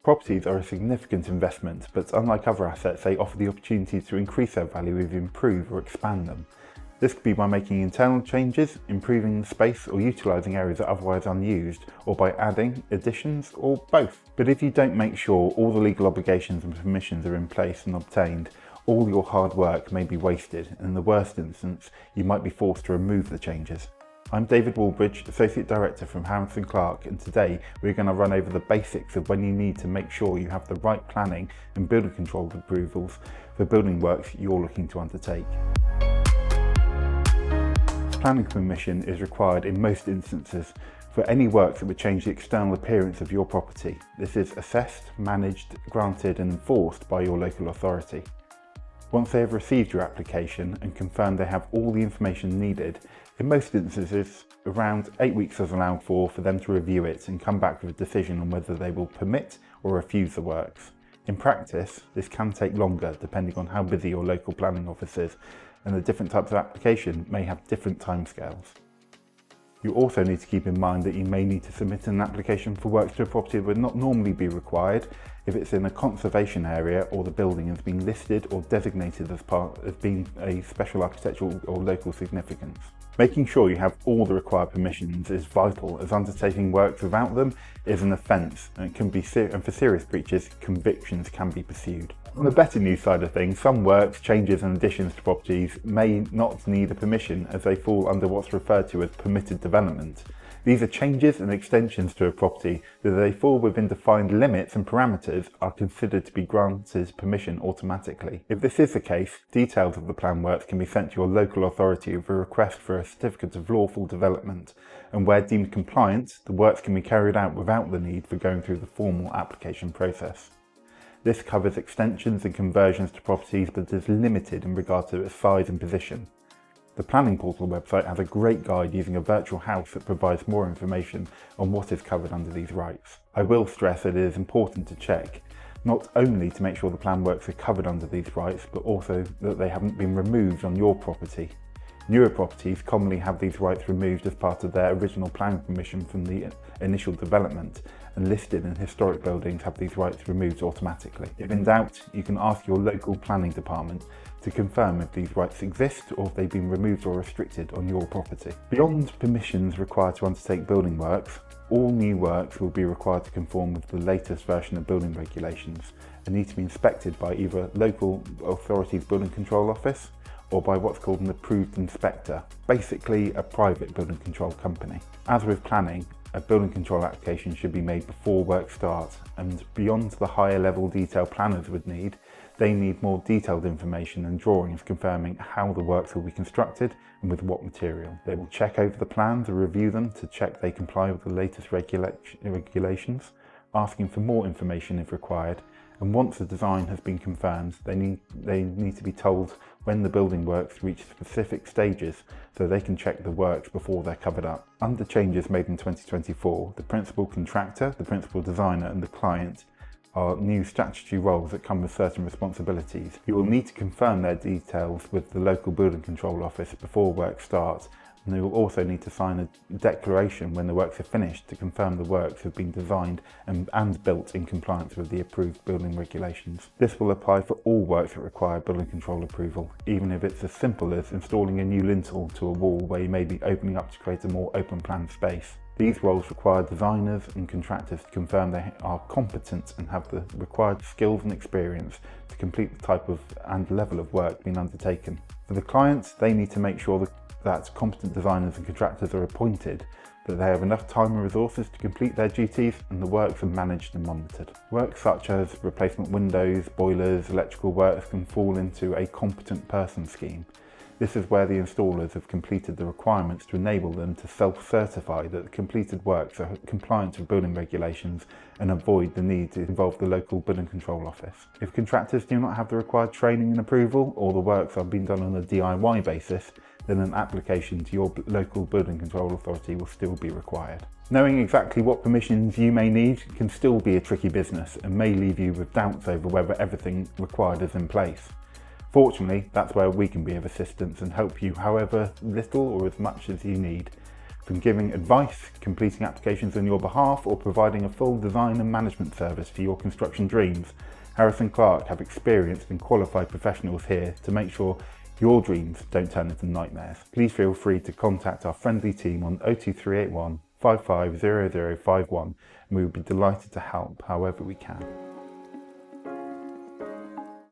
Properties are a significant investment, but unlike other assets, they offer the opportunity to increase their value if you improve or expand them. This could be by making internal changes, improving the space, or utilising areas that are otherwise unused, or by adding, additions, or both. But if you don't make sure all the legal obligations and permissions are in place and obtained, all your hard work may be wasted, and in the worst instance, you might be forced to remove the changes. I'm David Walbridge, Associate Director from Clarke, and today we're going to run over the basics of when you need to make sure you have the right planning and building control approvals for building works you're looking to undertake. Planning permission is required in most instances for any works that would change the external appearance of your property. This is assessed, managed, granted and enforced by your local authority. Once they have received your application and confirmed they have all the information needed, in most instances around 8 weeks is allowed for them to review it and come back with a decision on whether they will permit or refuse the works. In practice, this can take longer depending on how busy your local planning office is, and the different types of application may have different timescales. You also need to keep in mind that you may need to submit an application for works to a property that would not normally be required if it's in a conservation area or the building has been listed or designated as being a special architectural or local significance. Making sure you have all the required permissions is vital, as undertaking works without them is an offence and for serious breaches, convictions can be pursued. On the better news side of things, some works, changes and additions to properties may not need a permission as they fall under what's referred to as permitted development. These are changes and extensions to a property that they fall within defined limits and parameters are considered to be granted permission automatically. If this is the case, details of the planned works can be sent to your local authority with a request for a certificate of lawful development, and where deemed compliant, the works can be carried out without the need for going through the formal application process. This covers extensions and conversions to properties, but is limited in regard to its size and position. The Planning Portal website has a great guide using a virtual house that provides more information on what is covered under these rights. I will stress that it is important to check, not only to make sure the planned works are covered under these rights, but also that they haven't been removed on your property. Newer properties commonly have these rights removed as part of their original planning permission from the initial development, and listed and historic buildings have these rights removed automatically. If in doubt, you can ask your local planning department to confirm if these rights exist or if they've been removed or restricted on your property. Beyond permissions required to undertake building works, all new works will be required to conform with the latest version of building regulations and need to be inspected by either local authority's building control office or by what's called an approved inspector, basically a private building control company. As with planning, a building control application should be made before work starts, and beyond the higher level detail planners would need, they need more detailed information and drawings confirming how the works will be constructed and with what material. They will check over the plans and review them to check they comply with the latest regulations, asking for more information if required, and once the design has been confirmed, they need to be told when the building works reach specific stages so they can check the works before they're covered up. Under changes made in 2024, the principal contractor, the principal designer and the client are new statutory roles that come with certain responsibilities. You will need to confirm their details with the local building control office before work starts, and they will also need to sign a declaration when the works are finished to confirm the works have been designed and built in compliance with the approved building regulations. This will apply for all works that require building control approval, even if it's as simple as installing a new lintel to a wall where you may be opening up to create a more open plan space. These roles require designers and contractors to confirm they are competent and have the required skills and experience to complete the type of and level of work being undertaken. For the clients, they need to make sure that competent designers and contractors are appointed, that they have enough time and resources to complete their duties, and the works are managed and monitored. Works such as replacement windows, boilers, electrical works can fall into a competent person scheme. This is where the installers have completed the requirements to enable them to self-certify that the completed works are compliant with building regulations and avoid the need to involve the local building control office. If contractors do not have the required training and approval, or the works are being done on a DIY basis, then an application to your local building control authority will still be required. Knowing exactly what permissions you may need can still be a tricky business and may leave you with doubts over whether everything required is in place. Fortunately, that's where we can be of assistance and help you however little or as much as you need. From giving advice, completing applications on your behalf, or providing a full design and management service for your construction dreams, Harris & Clarke have experienced and qualified professionals here to make sure your dreams don't turn into nightmares. Please feel free to contact our friendly team on 02381 550051 and we will be delighted to help however we can.